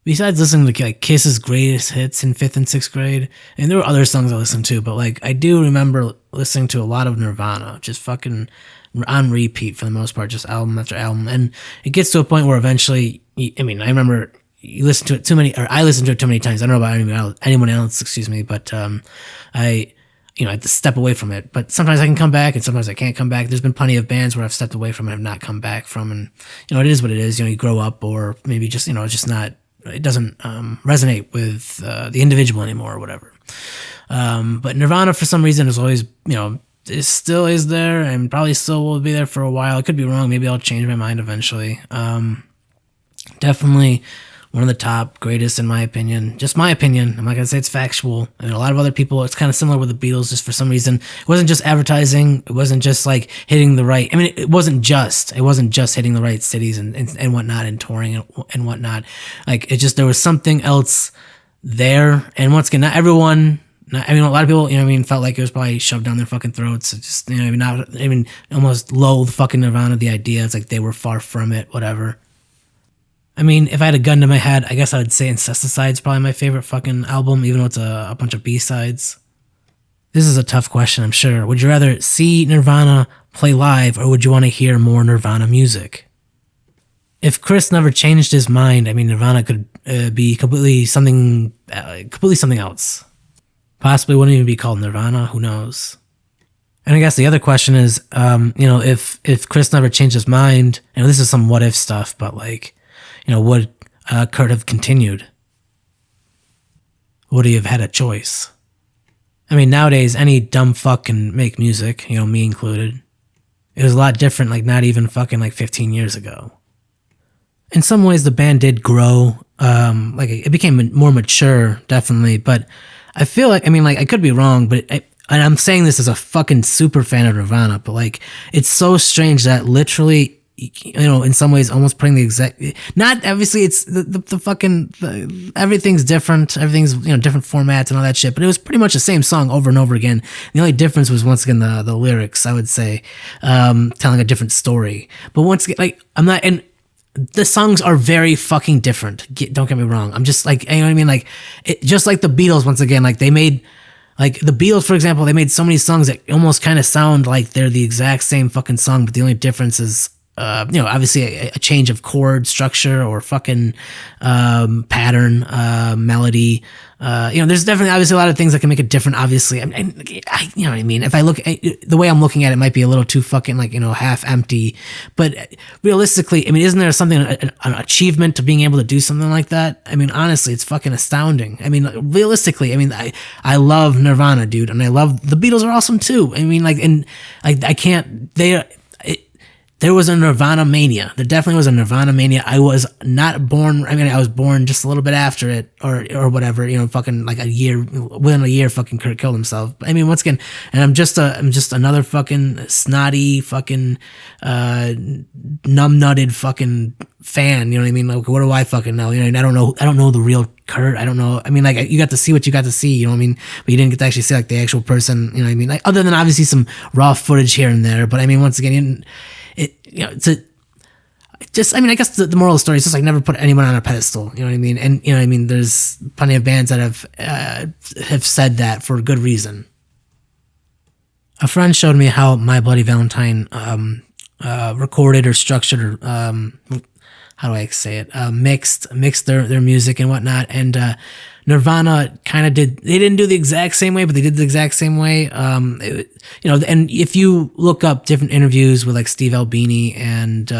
besides listening to like Kiss's greatest hits in fifth and sixth grade, and there were other songs I listened to, but like I do remember listening to a lot of Nirvana, just fucking on repeat for the most part, just album after album. And it gets to a point where eventually, I mean, I remember you listen to it too many, or I listened to it too many times. I don't know about anyone else, excuse me, but I have to step away from it. But sometimes I can come back, and sometimes I can't come back. There's been plenty of bands where I've stepped away from and have not come back from, and it is what it is. You grow up, or maybe just it's just not. It doesn't resonate with the individual anymore, or whatever. But Nirvana, for some reason, is always it still is there, and probably still will be there for a while. I could be wrong. Maybe I'll change my mind eventually. Definitely one of the top greatest in my opinion. Just my opinion. I'm not gonna say it's factual. And a lot of other people, it's kind of similar with the Beatles. Just for some reason, it wasn't just advertising. It wasn't just like hitting the right. I mean, it wasn't just hitting the right cities and whatnot, and touring and whatnot. Like it just, there was something else there. And once again, not everyone. A lot of people, felt like it was probably shoved down their fucking throats. It just, not even almost loathe fucking Nirvana, the idea. It's like they were far from it, whatever. I mean, if I had a gun to my head, I guess I would say Incesticide's probably my favorite fucking album, even though it's a bunch of B-sides. This is a tough question, I'm sure. Would you rather see Nirvana play live, or would you want to hear more Nirvana music? If Chris never changed his mind, I mean, Nirvana could be completely something else. Possibly wouldn't even be called Nirvana, who knows? And I guess the other question is, if Chris never changed his mind, this is some what-if stuff, but like, would Kurt have continued? Would he have had a choice? I mean, nowadays, any dumb fuck can make music, me included. It was a lot different, like, not even fucking, like, 15 years ago. In some ways, the band did grow. It became more mature, definitely. But I feel like, I could be wrong, but and I'm saying this as a fucking super fan of Nirvana, but, like, it's so strange that literally, in some ways, almost putting the exact, not obviously it's the fucking, everything's different, everything's, different formats and all that shit, but it was pretty much the same song over and over again. The only difference was, once again, the lyrics, I would say, telling a different story. But once again, like, and the songs are very fucking different. Don't get me wrong. I'm just like, Like, just like the Beatles, once again, like, they made, like, the Beatles, for example, they made so many songs that almost kind of sound like they're the exact same fucking song, but the only difference is, obviously a change of chord structure or fucking pattern, melody. There's definitely obviously a lot of things that can make it different. Obviously, you know what I mean. If I look at the way I'm looking at it, might be a little too fucking half empty. But realistically, isn't there something an achievement to being able to do something like that? Honestly, it's fucking astounding. Realistically, I love Nirvana, dude, and I love the Beatles are awesome too. I can't. There was a Nirvana mania. There definitely was a Nirvana mania. I was not born. I was born just a little bit after it, or whatever. Fucking like within a year, fucking Kurt killed himself. But once again, and I'm just another fucking snotty, fucking numb-nutted fucking fan. You know what I mean? Like, what do I fucking know? I don't know the real Kurt. I don't know. You got to see what you got to see. You know what I mean? But you didn't get to actually see like the actual person. You know what I mean? Like, other than obviously some raw footage here and there. But once again, I guess the moral of the story is just like never put anyone on a pedestal. You know what I mean? And there's plenty of bands that have said that for good reason. A friend showed me how My Bloody Valentine recorded or structured or how do I say it? Mixed their music and whatnot. And Nirvana kind of they didn't do the exact same way, but they did the exact same way. And if you look up different interviews with like Steve Albini and,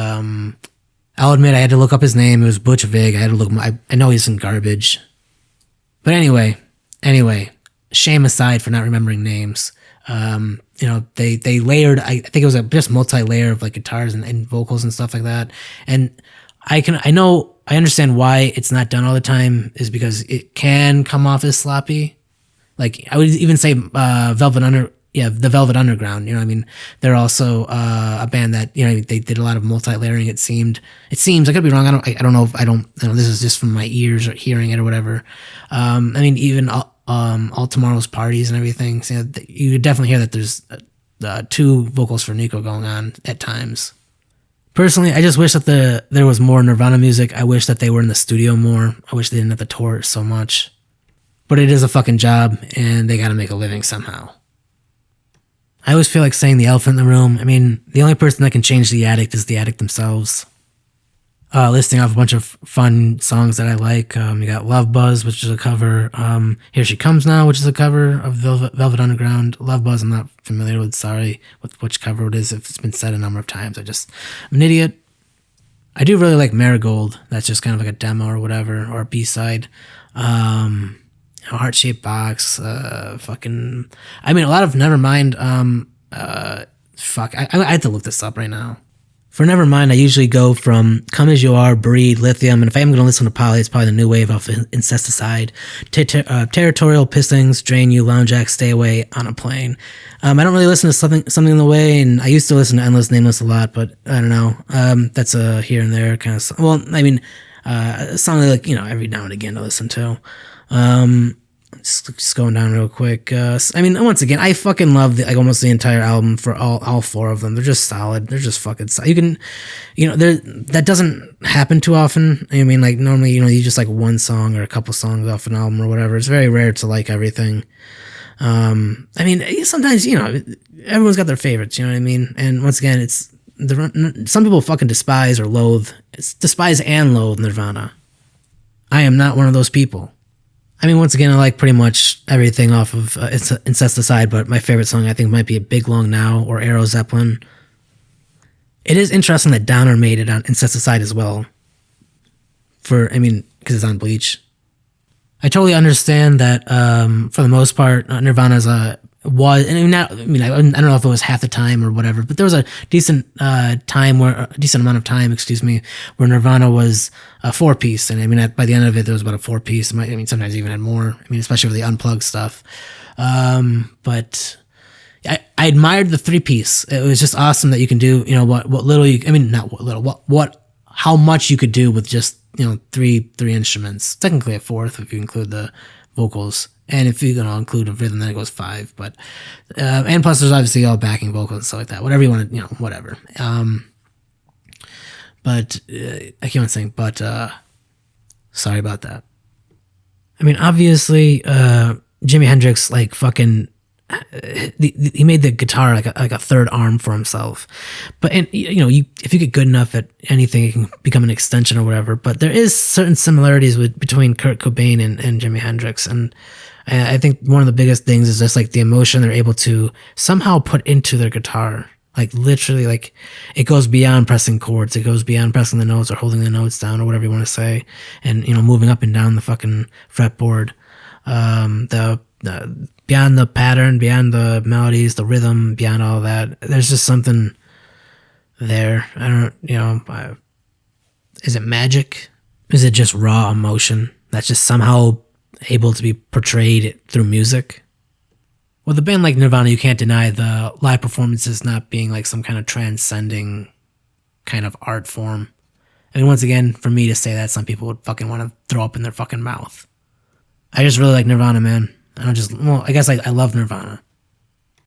I'll admit I had to look up his name. It was Butch Vig. I had to look, I know he's some garbage. But anyway, shame aside for not remembering names. They layered, I think it was just multi-layer of like guitars and vocals and stuff like that. And I understand why it's not done all the time is because it can come off as sloppy. Like, I would even say the Velvet Underground. They're also a band that they did a lot of multi-layering. It seems I could be wrong. I don't know. This is just from my ears or hearing it or whatever. Even All Tomorrow's Parties and everything. So you could definitely hear that there's two vocals for Nico going on at times. Personally, I just wish that there was more Nirvana music. I wish that they were in the studio more. I wish they didn't have to tour so much. But it is a fucking job, and they gotta make a living somehow. I always feel like saying the elephant in the room. I mean, the only person that can change the addict is the addict themselves. Listing off a bunch of fun songs that I like. You got Love Buzz, which is a cover. Here She Comes Now, which is a cover of Velvet Underground. Love Buzz, I'm not familiar with. Sorry with which cover it is. If it's been said a number of times, I'm an idiot. I do really like Marigold. That's just kind of like a demo or whatever, or a B-side. Heart-shaped box. A lot of Nevermind. I have to look this up right now. For Nevermind, I usually go from Come As You Are, Breed, Lithium, and if I am going to listen to Poly, it's probably the new wave off Incesticide, Territorial, Pistons, Drain You, Lounge Act, Stay Away, On a Plane. I don't really listen to something in the way, and I used to listen to Endless Nameless a lot, but I don't know. That's a here and there kind of. A song I like, every now and again to listen to. Just going down real quick. Once again, I fucking love almost the entire album for all four of them. They're just solid. They're just fucking solid. You can, that doesn't happen too often. Normally, you just like one song or a couple songs off an album or whatever. It's very rare to like everything. Sometimes, everyone's got their favorites, you know what I mean? And once again, it's some people fucking despise or loathe. It's despise and loathe Nirvana. I am not one of those people. Once again, I like pretty much everything off of Incesticide, but my favorite song I think might be Big Long Now or Aero Zeppelin. It is interesting that Downer made it on Incesticide as well. Because it's on Bleach. I totally understand that for the most part, Nirvana's I don't know if it was half the time or whatever, but there was a decent amount of time, where Nirvana was a 4-piece, and by the end of it, there was about a 4-piece. Sometimes even had more. Especially with the unplugged stuff. But I admired the 3-piece. It was just awesome that you can do, how much you could do with just three instruments. Technically a fourth if you include the vocals. And if you're going to include a rhythm, then it goes 5. But, and plus there's obviously all backing vocals and stuff like that. Whatever you want to, whatever. I keep on saying, sorry about that. Obviously, Jimi Hendrix, he made the guitar like a third arm for himself. But, if you get good enough at anything, it can become an extension or whatever. But there is certain similarities between Kurt Cobain and Jimi Hendrix. And I think one of the biggest things is just the emotion they're able to somehow put into their guitar. Literally, it goes beyond pressing chords. It goes beyond pressing the notes or holding the notes down or whatever you want to say. And, moving up and down the fucking fretboard. Beyond the pattern, beyond the melodies, the rhythm, beyond all that, there's just something there. I don't, is it magic? Is it just raw emotion that's just somehow able to be portrayed through music? With a band like Nirvana, you can't deny the live performances not being some kind of transcending kind of art form. Once again, for me to say that, some people would fucking want to throw up in their fucking mouth. I just really like Nirvana, man. I guess I love Nirvana.